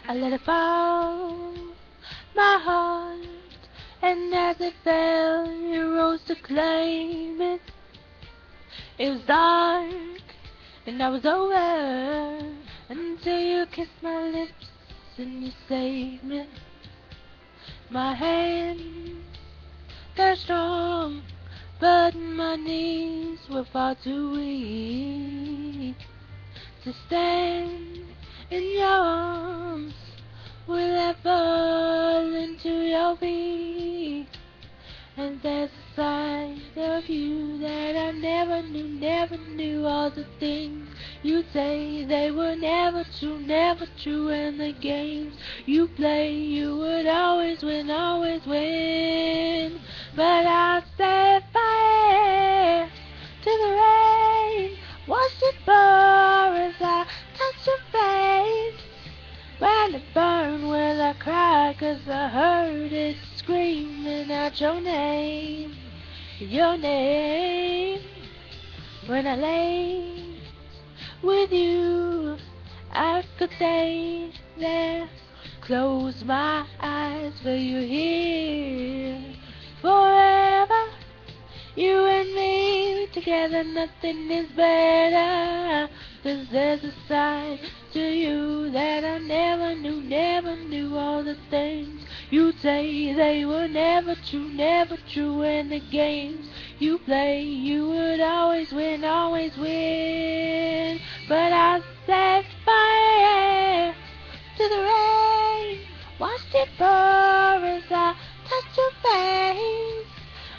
I let it fall, my heart, and as it fell, you rose to claim it. It was dark, and I was over until you kissed my lips and you saved me. My hands, they're strong, but my knees were far too weak to stand in your arms. Will I fall into your feet? And there's a side of you that I never knew, never knew. All the things you say, they were never true, never true. And the games you play, you would always win, always win. But I set fire to the rain, watched it pour as I touched your face. When it burned, well I cried 'cause I heard it screaming out your name, your name. When I lay with you, I could stay there, close my eyes for you here forever. You and me together, nothing is better. 'Cause there's a side to you that I never knew, never knew. All the things you say, they were never true, never true. And the games you play, you would always win, always win. But I set fire to the rain, watched it pour as I touched your face.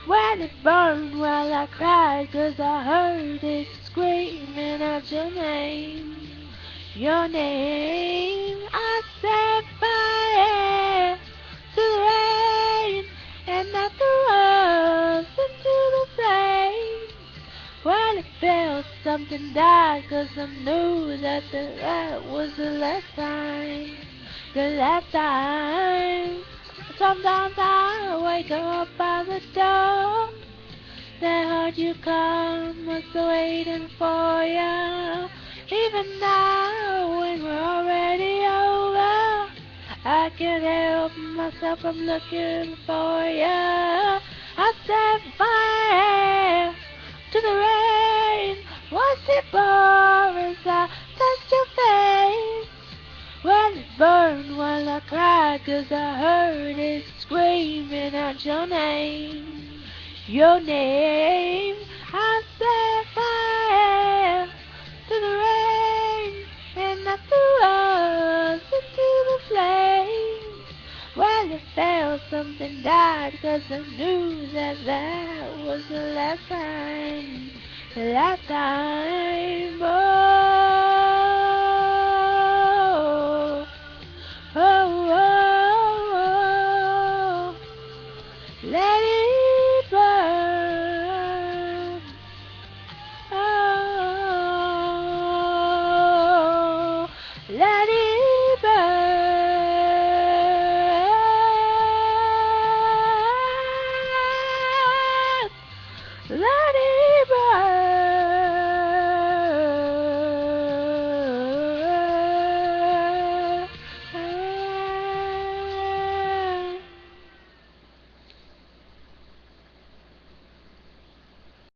When it burned, well I cried 'cause I heard it screaming out your name, your name. I set fire to the rain, and I threw us into the flames. When it felt something died, 'cause I knew that that was the last time, the last time. Sometimes I wake up by the door, that heard you come, was waiting for you. Even now, when we're already over, I can't help myself from looking for you. I set fire to the rain, watched it pour as I touched your face. When it burned, well I cried 'cause I heard it screaming out your name, your name. I set fire to the rain, and I threw us into the flames. When it felt something died, 'cause I knew that that was the last time, the last time.